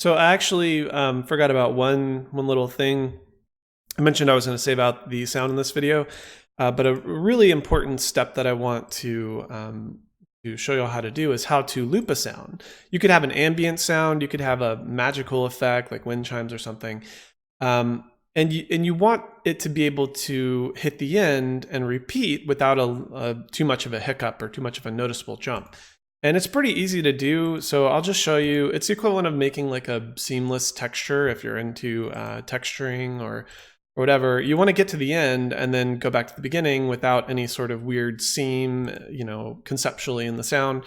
So I actually forgot about one little thing. I mentioned I was going to save out the sound in this video, but a really important step that I want to show you how to do is how to loop a sound. You could have an ambient sound, you could have a magical effect like wind chimes or something, and you want it to be able to hit the end and repeat without too much of a hiccup or too much of a noticeable jump. And it's pretty easy to do, so I'll just show you. It's the equivalent of making like a seamless texture if you're into texturing or whatever. You want to get to the end and then go back to the beginning without any sort of weird seam, conceptually in the sound.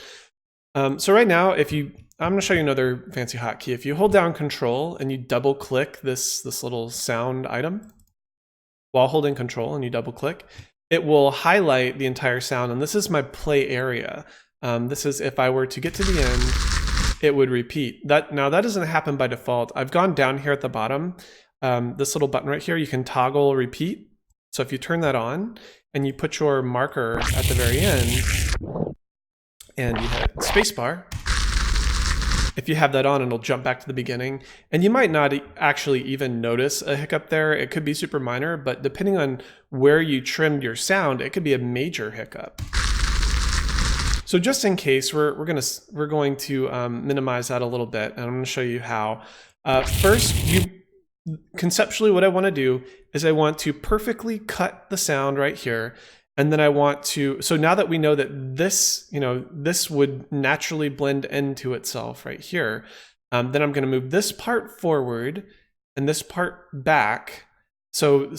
So right now, I'm going to show you another fancy hotkey. If you hold down Control and you double click this little sound item while holding Control and you double click, it will highlight the entire sound. And this is my play area. This is if I were to get to the end, it would repeat. Now that doesn't happen by default. I've gone down here at the bottom. This little button right here, you can toggle repeat. So if you turn that on and you put your marker at the very end and you hit spacebar, if you have that on, it'll jump back to the beginning. And you might not actually even notice a hiccup there. It could be super minor, but depending on where you trimmed your sound, it could be a major hiccup. So just in case, we're going to minimize that a little bit, and I'm going to show you how. First, conceptually, what I want to do is I want to perfectly cut the sound right here, and then I want to. So now that we know that this would naturally blend into itself right here, then I'm going to move this part forward and this part back. So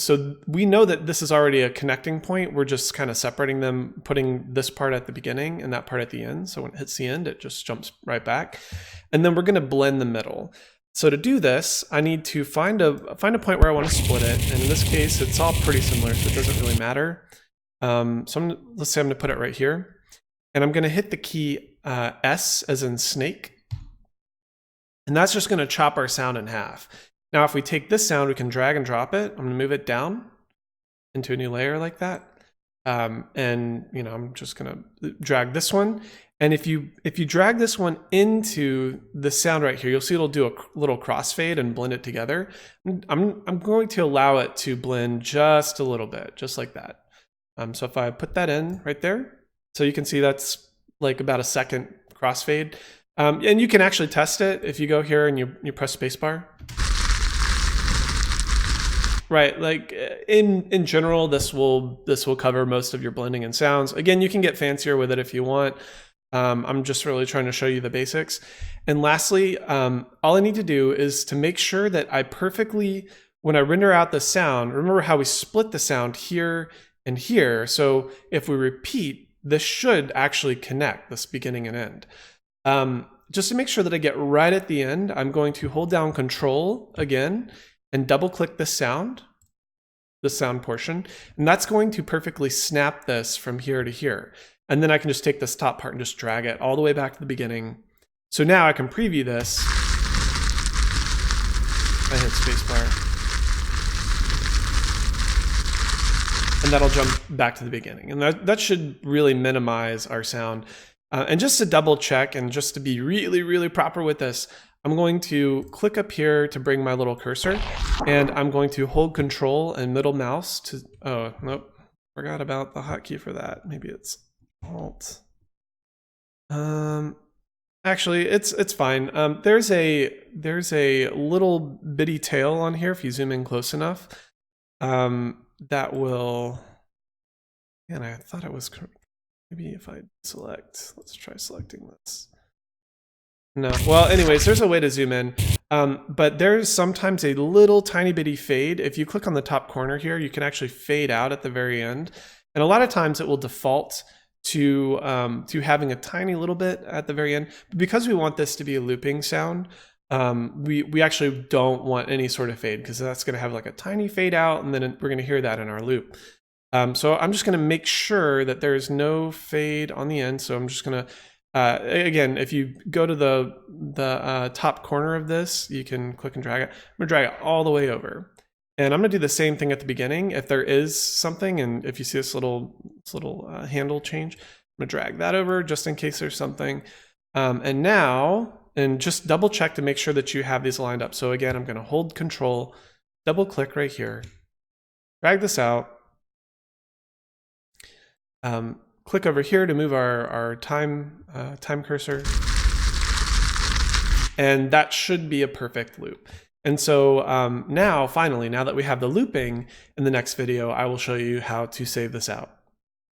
we know that this is already a connecting point. We're just kind of separating them, putting this part at the beginning and that part at the end. So when it hits the end, it just jumps right back. And then we're going to blend the middle. So to do this, I need to find a point where I want to split it. And in this case, it's all pretty similar, so it doesn't really matter. Let's say I'm going to put it right here. And I'm going to hit the key S as in snake. And that's just going to chop our sound in half. Now, if we take this sound, we can drag and drop it. I'm going to move it down into a new layer like that. And I'm just going to drag this one. And if you drag this one into the sound right here, you'll see it'll do a little crossfade and blend it together. I'm going to allow it to blend just a little bit, just like that. So if I put that in right there, so you can see that's like about a second crossfade. And you can actually test it if you go here and you press spacebar. Right, like in general, this will cover most of your blending and sounds. Again, you can get fancier with it if you want. I'm just really trying to show you the basics. And lastly, all I need to do is to make sure that I perfectly, when I render out the sound, remember how we split the sound here and here. So if we repeat, this should actually connect, this beginning and end. Just to make sure that I get right at the end, I'm going to hold down Control again and double click the sound portion, and that's going to perfectly snap this from here to here. And then I can just take this top part and just drag it all the way back to the beginning. So now I can preview this. I hit spacebar. And that'll jump back to the beginning. And that should really minimize our sound. And just to double check and just to be really, really proper with this, I'm going to click up here to bring my little cursor, and I'm going to hold Control and middle mouse to, oh, nope, forgot about the hotkey for that. Maybe it's Alt. Actually, it's fine. There's a little bitty tail on here if you zoom in close enough. That will, and I thought it was, maybe if I select, let's try selecting this. No, well, anyways, there's a way to zoom in, but there's sometimes a little tiny bitty fade. If you click on the top corner here, you can actually fade out at the very end. And a lot of times it will default to having a tiny little bit at the very end. But because we want this to be a looping sound, we actually don't want any sort of fade, because that's going to have like a tiny fade out, and then we're going to hear that in our loop. So I'm just going to make sure that there's no fade on the end. So I'm just going to, again, if you go to the top corner of this, you can click and drag it. I'm going to drag it all the way over. And I'm going to do the same thing at the beginning. If there is something, and if you see this little handle change, I'm going to drag that over just in case there's something. And now, and just double check to make sure that you have these lined up. So again, I'm going to hold Control, double click right here, drag this out, click over here to move our time cursor, and that should be a perfect loop. And so now, finally, now that we have the looping, in the next video, I will show you how to save this out.